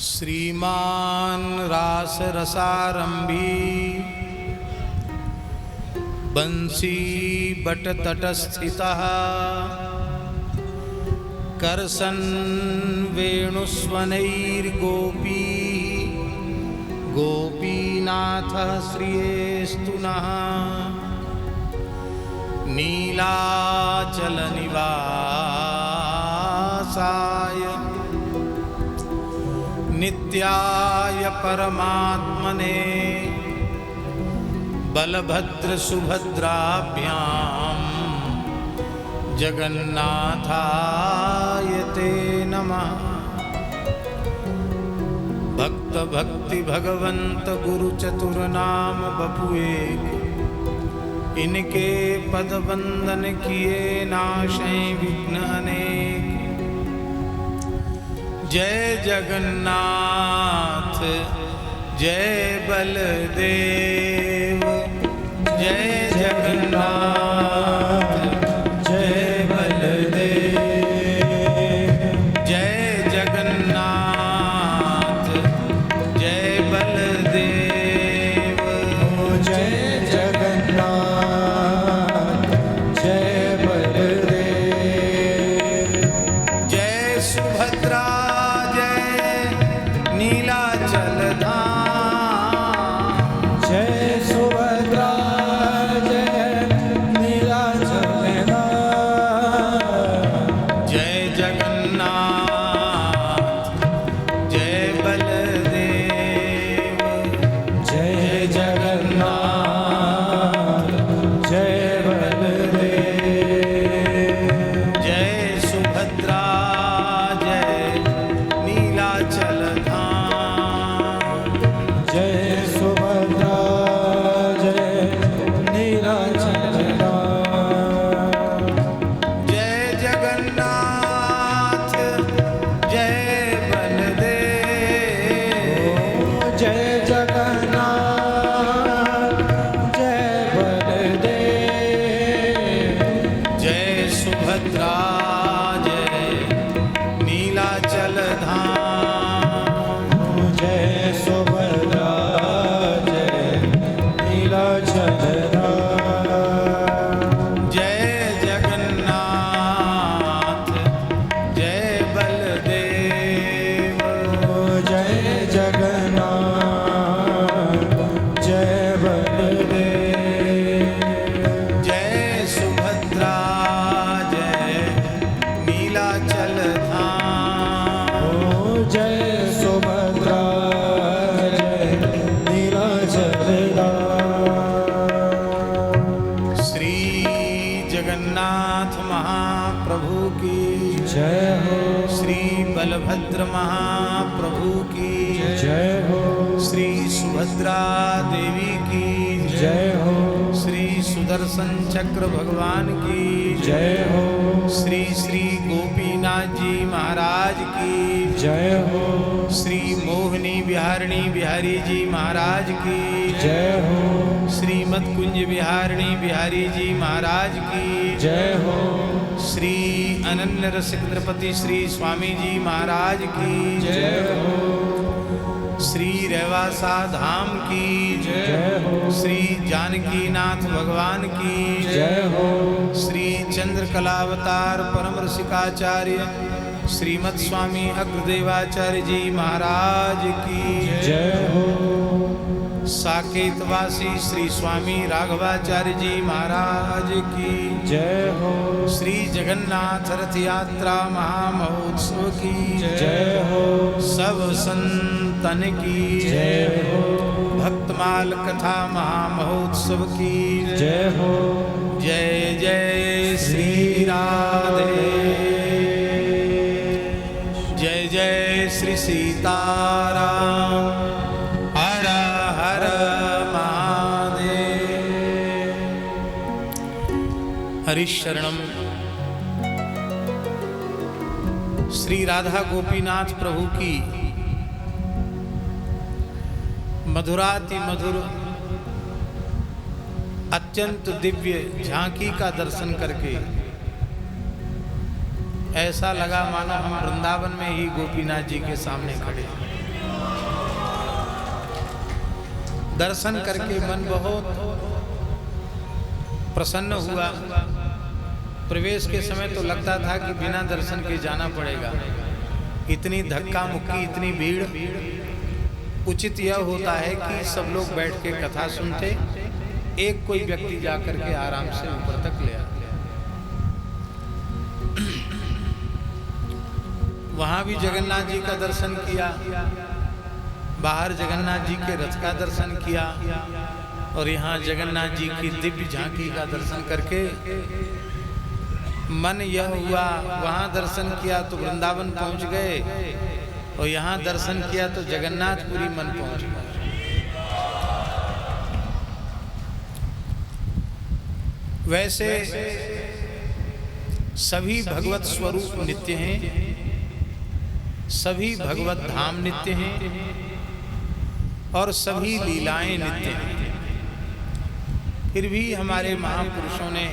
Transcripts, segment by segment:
श्रीमान रास रसारंभी बंसी बट तटस्थितः करसन वेणुस्वनैर्गोपी गोपीनाथ श्रियेस्तु नः नीलाचल निवासाय नित्याय परमात्मने बलभद्र सुभद्राभ्यां जगन्नाथाय ते नमः। भक्त भक्ति भगवंत गुरु चतुर नाम बपुए इनके पद वंदन किए नाशे विघ्न अनेक। जय जगन्नाथ जय बलदेव जय जगन्नाथ जय बलदेव जय जगन्नाथ जय बलदेव जय जगन्नाथ जय बलदेव जय सुभद्रा नीलाचल धाम जय सुभद्रा जय नीलाचल धाम जय जगन्नाथ जय बलदेव जय जगन्नाथ जय बलदेव जय सुभद्रा जय नीलाचल जय सुभद्रा जय नीलाचल धाम जय जगन्नाथ जय बलदेव जय जगन्नाथ जय बलदेव जय सुभद्रा जय नीलाचल धाम जय सुभद्रा जय नीलाचल धाम जय जगन्नाथ जय बलदेव जय जगन्नाथ जय बलदेव जय सुभद्रा जय नीलाचल धाम जय सुभद्रा जय नीलाचल धाम श्री जगन्नाथ महाप्रभु की जय हो श्री बलभद्र महाप्रभु की जय हो श्री सुभद्रा देवी की जय हो श्री सुदर्शन चक्र भगवान की जय हो श्री श्री गोपीनाथ जी महाराज की जय हो श्री मोहिनी बिहारिणी बिहारी जी महाराज की जय हो श्रीमद कुंज बिहारिणी बिहारी जी महाराज की जय हो श्री अनन्य रसिक द्रपति श्री स्वामी जी महाराज की जय हो श्री रेवासा धाम की जय हो श्री जानकी नाथ भगवान की जय हो श्री चंद्रकलावतार परम रसिकाचार्य श्रीमद स्वामी अग्रदेवाचार्य जी महाराज की जय हो साकेतवासी श्री स्वामी राघवाचार्य जी महाराज की जय हो श्री जगन्नाथ रथ यात्रा महामहोत्सव की जय हो सब संतन की जय हो भक्तमाल कथा महामहोत्सव की जय हो जय जय श्री राधे जय जय श्री सीताराम हर हर महादेव। हरिशरणम श्री राधा गोपीनाथ प्रभु की मधुराति मधुर अत्यंत दिव्य झांकी का दर्शन करके ऐसा लगा मानो हम वृंदावन में ही गोपीनाथ जी के सामने खड़े हैं। दर्शन करके मन बहुत प्रसन्न हुआ। प्रवेश के समय तो लगता था कि बिना दर्शन के जाना पड़ेगा, इतनी धक्का मुक्की, इतनी भीड़। उचित यह होता है कि सब लोग बैठ के कथा सुनते, एक कोई व्यक्ति जाकर के आराम से ऊपर तक ले आते। वहां भी जगन्नाथ जी का दर्शन किया, बाहर जगन्नाथ जी के रथ का दर्शन किया, और यहाँ जगन्नाथ जी की दिव्य झांकी का दर्शन करके मन यह हुआ, वहाँ दर्शन किया तो वृंदावन पहुँच गए, और यहाँ दर्शन किया तो जगन्नाथपुरी मन पहुँच गए। वैसे सभी भगवत स्वरूप नित्य हैं, सभी भगवत धाम नित्य हैं, और सभी लीलाएं नित्य हैं। फिर भी हमारे महापुरुषों ने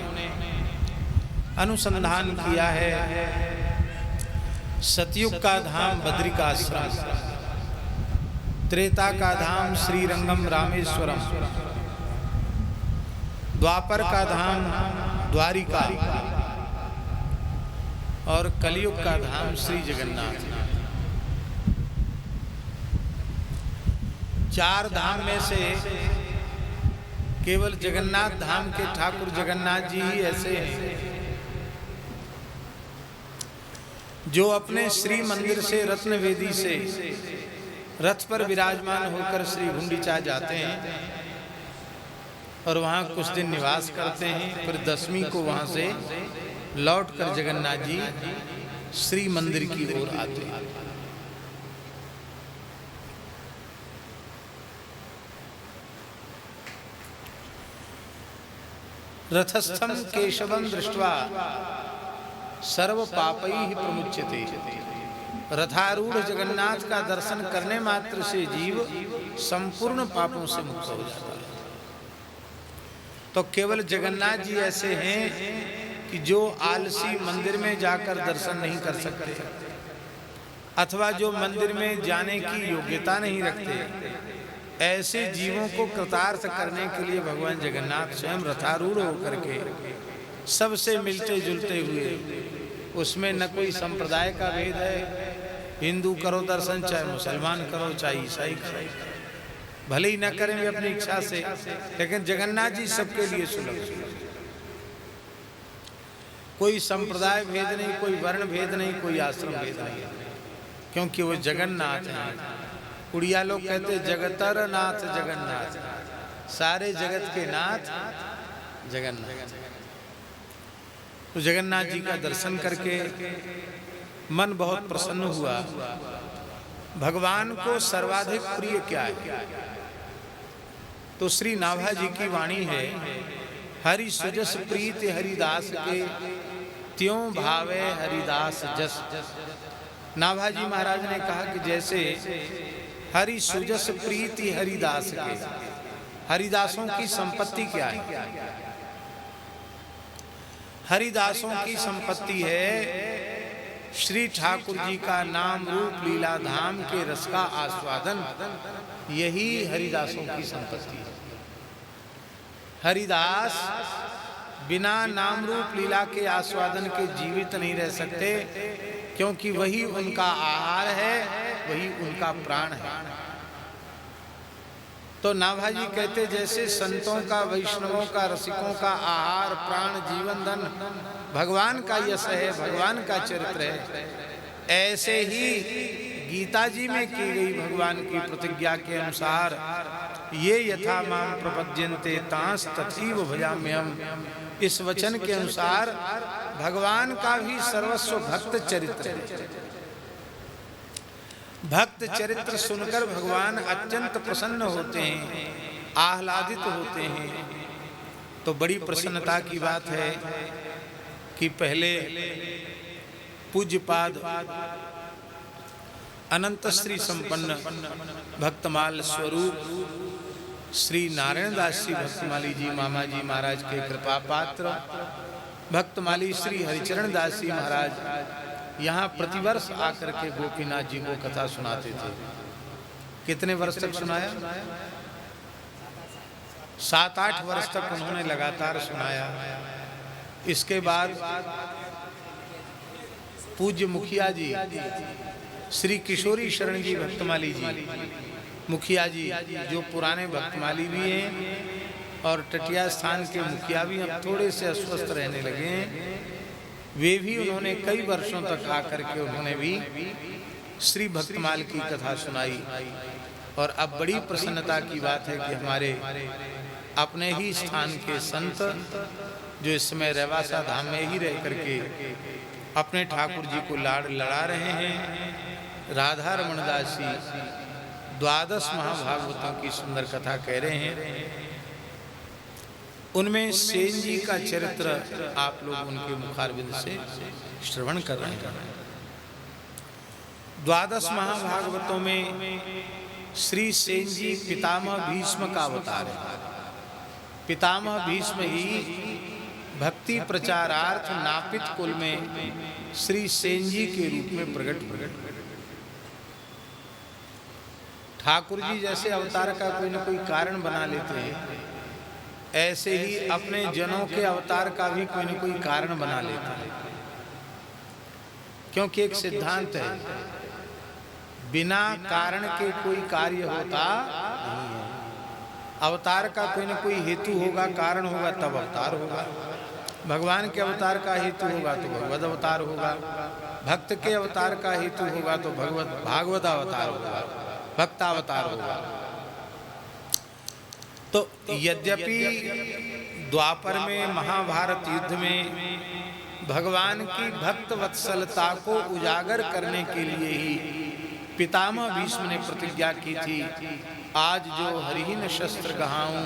अनुसंधान किया है, सतयुग का धाम बद्रिकाश्रम, त्रेता का धाम श्रीरंगम रामेश्वरम, द्वापर का धाम द्वारिका, और कलयुग का धाम श्री जगन्नाथ। चार धाम में से केवल जगन्नाथ धाम के ठाकुर जगन्नाथ जी ही ऐसे हैं जो अपने श्री मंदिर से, रत्न वेदी से रथ पर विराजमान होकर श्री गुंडीचा जाते हैं और वहाँ कुछ दिन निवास करते हैं। फिर दसवीं को वहाँ से लौटकर जगन्नाथ जी श्री मंदिर की ओर आते हैं। रथस्थम केशवं दृष्ट्वा सर्व पापैः प्रमुच्यते। रथारूढ़ जगन्नाथ का दर्शन करने मात्र से जीव संपूर्ण पापों से मुक्त हो जाता है। तो केवल जगन्नाथ जी ऐसे हैं कि जो आलसी मंदिर में जाकर दर्शन नहीं कर सकते, अथवा जो मंदिर में जाने की योग्यता नहीं रखते, ऐसे जीवों को कृतार्थ करने के लिए भगवान जगन्नाथ स्वयं रथारूढ़ होकर के सबसे मिलते जुलते हुए, उसमें न कोई संप्रदाय का भेद है, हिंदू करो दर्शन, चाहे मुसलमान करो, चाहे ईसाई करो, भले ही न करें अपनी इच्छा से, लेकिन जगन्नाथ जी सबके लिए सुलभ। कोई संप्रदाय भेद नहीं, कोई वर्ण भेद नहीं, कोई आश्रम भेद नहीं, क्योंकि वो जगन्नाथ हैं। उड़िया लोग कहते जगतर नाथ जगन्नाथ, सारे जगत के नाथ जगन्नाथ। तो जगन्नाथ जी का दर्शन करके मन बहुत प्रसन्न हुआ। भगवान को सर्वाधिक प्रिय क्या है? तो श्री नाभा जी की वाणी है, हरि सुजस प्रीत हरिदास के, त्यों भावे हरिदास जस। नाभा जी महाराज ने कहा कि जैसे हरि सुजस प्रीति हरिदास के, हरिदासों की संपत्ति क्या है? हरिदासों की संपत्ति है श्री ठाकुर जी का नाम रूप लीला धाम के रस का आस्वादन, यही हरिदासों की संपत्ति है। हरिदास बिना नाम रूप लीला के आस्वादन के जीवित नहीं रह सकते, क्योंकि वही उनका आहार है, वही उनका प्राण है। तो नाभा जी कहते जैसे संतों का, वैष्णवों का, रसिकों का आहार, प्राण, जीवन, धन भगवान का यश है, भगवान का चरित्र है, ऐसे ही गीता जी में की गई भगवान की प्रतिज्ञा के अनुसार ये यथा माम प्रपद्यन्ते तांस तथैव भजाम्यहम्, इस वचन के अनुसार भगवान का भी सर्वस्व भक्त चरित्र है। भक्त चरित्र सुनकर भगवान अत्यंत प्रसन्न होते हैं, आह्लादित होते हैं। तो बड़ी प्रसन्नता की बात है कि पहले पूज्यपाद अनंत श्री संपन्न भक्तमाल स्वरूप श्री नारायण दास जी भक्तमाली जी मामा जी महाराज के कृपा पात्र भक्तमाली श्री हरिचरण दास जी महाराज यहाँ प्रतिवर्ष आकर के गोपीनाथ जी को कथा सुनाते थे। कितने वर्ष तक सुनाया? 7-8 वर्ष तक उन्होंने लगातार सुनाया। इसके बाद पूज्य मुखिया जी श्री किशोरी शरण जी भक्तमाली जी, मुखिया जी जो पुराने भक्तमाली भी हैं और टटिया स्थान के मुखिया भी अब थोड़े से अस्वस्थ रहने लगे हैं, वे भी उन्होंने कई वर्षों तक आकर के उन्होंने भी श्री भक्तमाल की कथा सुनाई। और अब बड़ी प्रसन्नता की बात है कि हमारे अपने ही स्थान के संत जो इस समय रेवासा धाम में ही रह करके अपने ठाकुर जी को लाड़ लड़ा रहे हैं, राधा रमण दास जी 12 महाभागवतों की सुंदर कथा कह रहे हैं। उनमें सेन जी का चरित्र आप लोग उनके मुखारविंद से श्रवण कर रहे हैं। 12 महाभागवतों में श्री सेन जी पितामह भीष्म का अवतार है। पितामह भीष्म ही भक्ति प्रचारार्थ नापित कुल में श्री सेन जी के रूप में प्रकट। ठाकुर जी जैसे अवतार का कोई न कोई कारण बना लेते हैं, ऐसे ही अपने जनों के अवतार का भी कोई न कोई कारण बना लेते हैं। क्योंकि एक सिद्धांत है, बिना कारण के कोई कार्य होता नहीं है। अवतार का कोई न कोई हेतु होगा, कारण होगा, तब अवतार होगा। भगवान के अवतार का हेतु होगा तो भगवत अवतार होगा, भक्त के अवतार का हेतु होगा तो भागवत अवतार होगा, भक्तावतार होगा। तो यद्यपि द्वापर में महाभारत युद्ध में भगवान की भक्त वत्सलता को उजागर करने के लिए ही पितामह भीष्म ने प्रतिज्ञा की थी, आज जो हरिहीन शस्त्र गहाऊं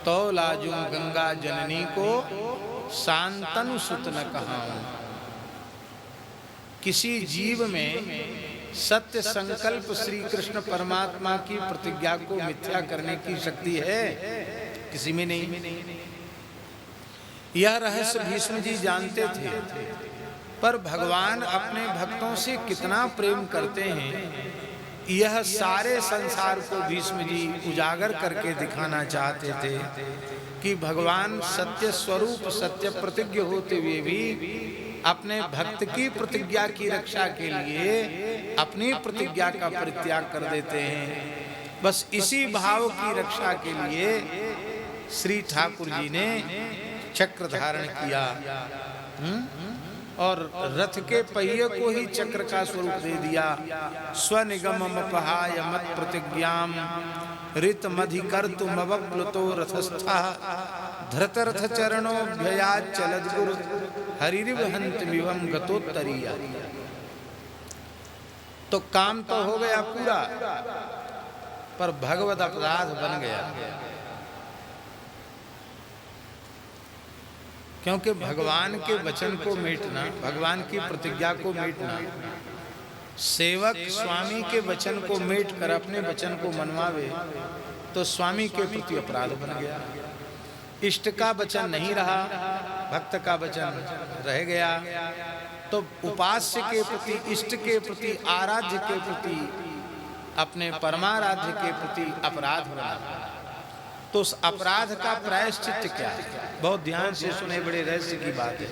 तो लाजूं गंगा जननी को शांतनु सुत न कहाऊं। किसी जीव में सत्य संकल्प श्री कृष्ण परमात्मा की प्रतिज्ञा को मिथ्या करने की शक्ति है? किसी में नहीं। यह रहस्य भीष्म जी जानते थे, पर भगवान अपने भक्तों से कितना प्रेम करते हैं यह सारे संसार को भीष्म जी उजागर करके दिखाना चाहते थे कि भगवान सत्य स्वरूप सत्य प्रतिज्ञ होते हुए भी अपने भक्त की प्रतिज्ञा की रक्षा के लिए अपनी प्रतिज्ञा का परित्याग कर देते हैं। बस इसी भाव की रक्षा के लिए श्री ठाकुर जी ने चक्र धारण किया और रथ के पहिए को ही चक्र का स्वरूप दे दिया। स्वनिगममपहाय मत प्रतिज्ञाम ऋतमधिकर्तुमवप्लुतो रथस्थः धृतरथ चरणोभ्ययात् चलद्गुरु हरिर्वहन्तिमिवं गतोत्तरीया। तो काम तो हो गया पूरा, पर भगवत अपराध बन गया। क्योंकि भगवान के वचन को मेटना, भगवान की प्रतिज्ञा को मेटना, सेवक स्वामी के वचन को मेट कर अपने वचन को मनवावे तो स्वामी के प्रति अपराध बन गया। इष्ट का वचन नहीं रहा, भक्त का वचन रह गया, तो उपास्य के प्रति, इष्ट के प्रति, आराध्य के प्रति, अपने परमाराध्य के प्रति अपराध बना। तो उस अपराध का प्रायश्चित क्या है? बहुत ध्यान से सुने, बड़े रहस्य की बात है।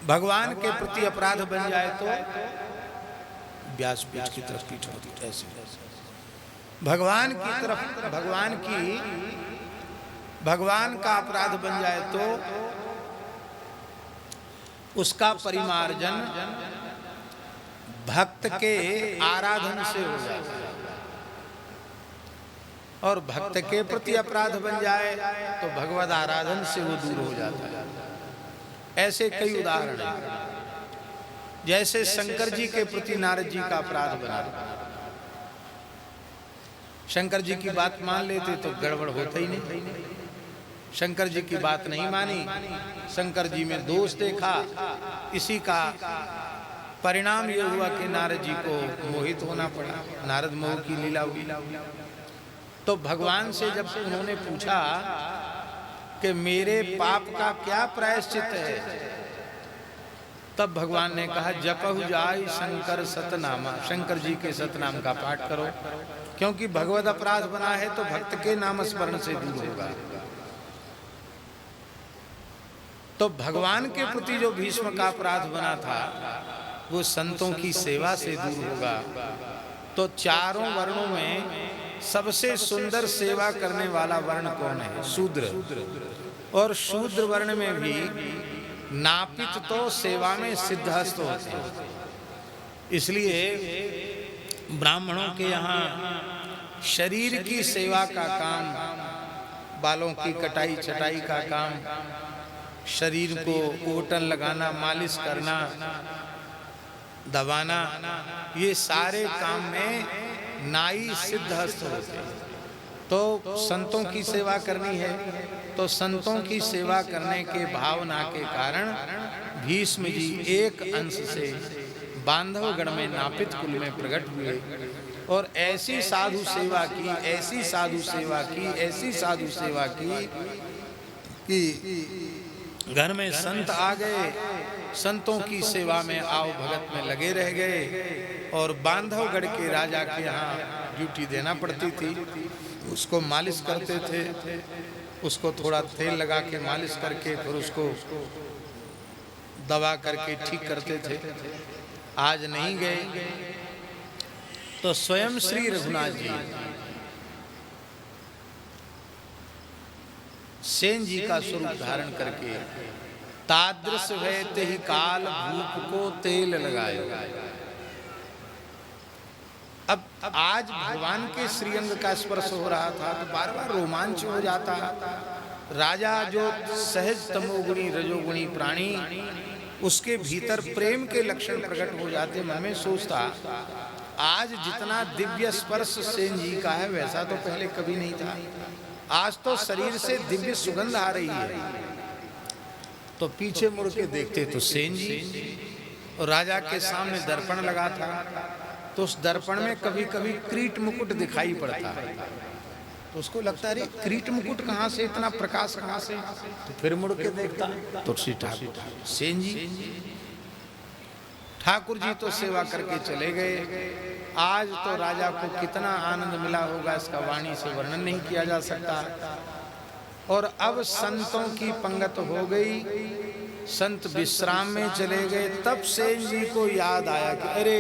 भगवान के प्रति अपराध बन जाए तो व्यासपीठ की तरफ पीठ होती, ऐसे भगवान की तरफ, भगवान का अपराध बन जाए तो उसका परिमार्जन भक्त के आराधन से हो जाता है। और भक्त के प्रति अपराध बन जाए तो भगवत आराधन से वो दूर हो जाता है। ऐसे कई उदाहरण हैं। जैसे शंकर जी के प्रति नारद जी का अपराध बना, शंकर जी की बात मान लेते तो गड़बड़ होता ही नहीं। शंकर जी की बात नहीं मानी, शंकर जी में दोष देखा, इसी का परिणाम ये हुआ कि नारद जी को मोहित होना पड़ा, नारद मोह की लीला हुई। तो भगवान से जब उन्होंने पूछा कि मेरे पाप का क्या प्रायश्चित है, तब भगवान ने कहा जपहु जाय शंकर सतनामा, शंकर जी के सतनाम का पाठ करो, क्योंकि भगवत अपराध बना है तो भक्त के नाम स्मरण से दूर होगा। तो भगवान के प्रति जो भीष्म का अपराध बना था वो संतों की सेवा से दूर होगा। तो चारों वर्णों में सबसे सुंदर सेवा करने वाला वर्ण कौन है? शूद्र। और शूद्र वर्ण में भी नापित तो सेवा में सिद्धहस्त होते हैं। इसलिए ब्राह्मणों के यहाँ शरीर की सेवा का काम, बालों की कटाई छटाई का काम, शरीर को ओटन लगाना, मालिश करना, दबाना, ये सारे काम में नाई सिद्धहस्त होते हैं। तो संतों की सेवा करनी है, तो संतों की सेवा करने के भावना के कारण भीष्म जी एक अंश से बांधवगढ़ में नापित कुल में प्रकट हुए और ऐसी साधु सेवा की, ऐसी साधु सेवा की, ऐसी साधु सेवा की कि घर में संत आ गए, संतों की सेवा में आओ भगत में लगे रह गए। और बांधवगढ़ के राजा के यहाँ ड्यूटी देना पड़ती थी, उसको मालिश करते थे, उसको थोड़ा तेल लगा के मालिश करके फिर उसको दबा करके ठीक करते थे। आज नहीं गए तो स्वयं श्री रघुनाथ जी सेन जी का स्वरूप धारण करके तादृश वैते ही काल भूप को तेल लगाए। अब आज भगवान के श्रीअंग का स्पर्श हो रहा था तो बार बार रोमांच हो जाता। राजा जो सहज तमोगुणी रजोगुणी प्राणी, उसके भीतर प्रेम के लक्षण प्रकट हो जाते। मन में सोचता आज जितना दिव्य स्पर्श सेन जी का है वैसा तो पहले कभी नहीं था। आज तो शरीर से दिव्य सुगंध आ रही है। तो पीछे मुड़ के देखते तो सेन जी, और राजा के सामने दर्पण लगा था तो उस दर्पण में कभी कभी क्रीट मुकुट दिखाई पड़ता है। तो उसको लगता है अरे क्रीट मुकुट कहाँ से, इतना प्रकाश कहाँ से? तो फिर मुड़ के देखता तो श्री ठाकुर सेन जी, ठाकुर जी तो सेवा करके चले गए। आज तो राजा को कितना आनंद मिला होगा इसका वाणी से वर्णन नहीं किया जा सकता। और अब संतों की पंगत हो गई, संत विश्राम में चले गए। तब सेन जी को याद आया कि अरे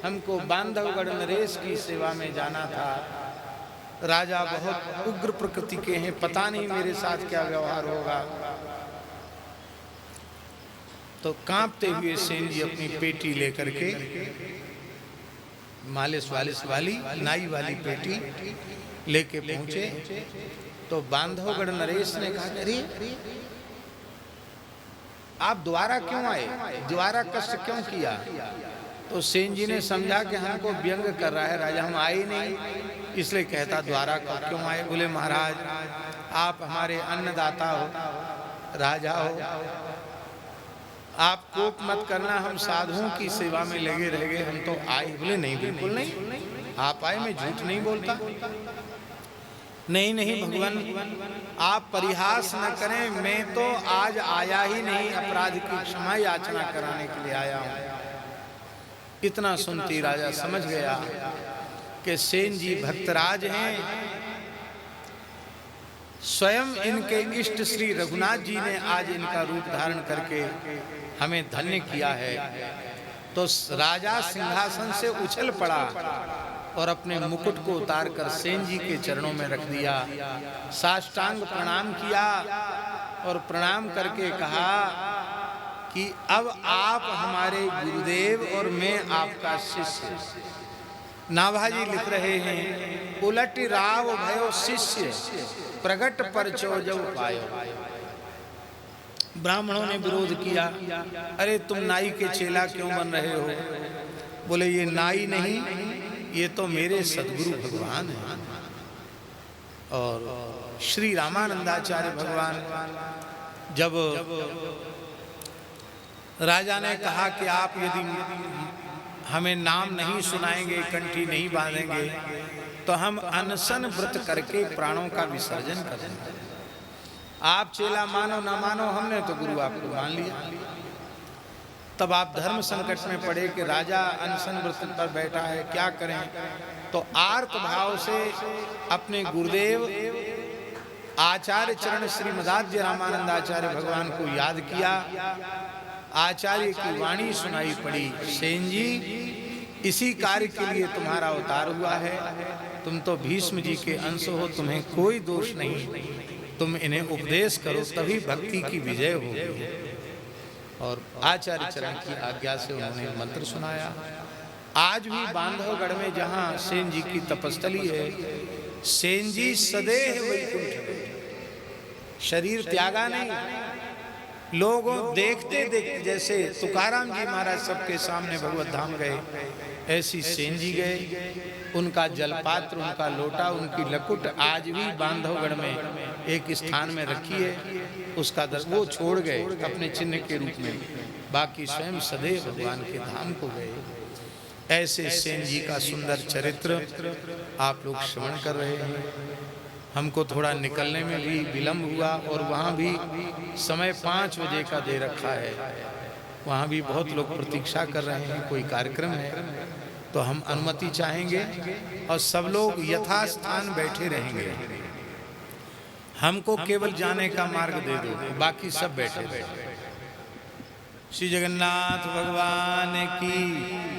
हमको बांधवगढ़ नरेश की सेवा में जाना था। राजा बहुत उग्र प्रकृति के हैं, पता नहीं मेरे साथ क्या व्यवहार होगा। तो कांपते हुए सेन जी अपनी पेटी लेकर के, मालिश वालिश वाली नाई वाली पेटी लेके पहुंचे। तो बांधवगढ़ नरेश ने कहा अरे आप द्वारा क्यों आए, द्वारा कष्ट क्यों किया? तो सेन जी ने समझा कि हमको व्यंग कर रहा है राजा, हम आए नहीं, इसलिए कहता द्वारा क्यों आए? बोले महाराज आप हमारे अन्नदाता हो, राजा हो, आप कोप मत करना, हम साधुओं की सेवा में लगे रह गए, हम तो आए। बोले नहीं, बिल्कुल नहीं, आप आए, मैं झूठ नहीं बोलता। नहीं नहीं भगवान आप परिहास न करें, मैं तो आज आया ही नहीं, अपराध की क्षमा याचना कराने के लिए आया हूं। इतना सुनती राजा समझ गया कि सेन जी भक्तराज हैं, स्वयं इनके इष्ट श्री रघुनाथ जी ने आज इनका रूप धारण करके हमें धन्य किया है। तो राजा सिंहासन से उछल पड़ा और अपने मुकुट को उतारकर सेन जी के चरणों में रख दिया, साष्टांग प्रणाम किया और प्रणाम करके कहा कि अब आप हमारे गुरुदेव और मैं आपका शिष्य। नाभाजी लिख रहे हैं उलट राव भयो शिष्य प्रगट परचो जब पायो। ब्राह्मणों ने विरोध किया, अरे तुम नाई के चेला क्यों बन रहे हो? बोले ये नाई नहीं, ये तो मेरे सद्गुरु भगवान हैं। और श्री रामानंदाचार्य भगवान जब राजा ने कहा कि आप यदि हमें नाम नहीं सुनाएंगे, कंठी नहीं बांधेंगे, तो हम अनशन व्रत करके प्राणों का विसर्जन करेंगे। आप चेला मानो ना मानो, हमने तो गुरु आपको मान लिया। तब आप धर्म संकट में पड़े कि राजा अनशन व्रत पर बैठा है, क्या करें। तो आर्त भाव से अपने गुरुदेव आचार्य चरण श्रीमदाद्य रामानंद आचार्य भगवान को याद किया। आचार्य की वाणी सुनाई पड़ी, सेन जी इसी कार्य के लिए तुम्हारा अवतार हुआ है, तुम तो भीष्म जी के अंश हो, तुम्हें कोई दोष नहीं, तुम इन्हें उपदेश करो तभी भक्ति की विजय होगी। और आचार्य चरण की आज्ञा से उन्होंने मंत्र सुनाया। आज भी बांधवगढ़ में जहाँ सेन जी की तपस्थली है, सेन जी सदैव वैकुंठ में, शरीर त्यागा नहीं। लोगों देखते देखते, जैसे तुकाराम जी महाराज सबके सामने भगवत धाम गए, ऐसी सेन जी गए। उनका जलपात्र, उनका लोटा, उनकी लकुट आज भी बांधवगढ़ में एक स्थान में रखी है। उसका वो छोड़ गए अपने चिन्ह के रूप में, बाकी स्वयं सदैव भगवान के धाम को गए। ऐसे सेन जी का सुंदर चरित्र आप लोग श्रवण कर रहे हैं। हमको थोड़ा निकलने में भी विलम्ब हुआ और वहाँ भी समय 5 बजे का दे रखा है। वहाँ भी बहुत लोग प्रतीक्षा कर रहे हैं, कोई कार्यक्रम है, तो हम अनुमति चाहेंगे और सब लोग यथास्थान बैठे रहेंगे। हमको केवल जाने का मार्ग दे दो, बाकी सब बैठे रहे। श्री जगन्नाथ भगवान की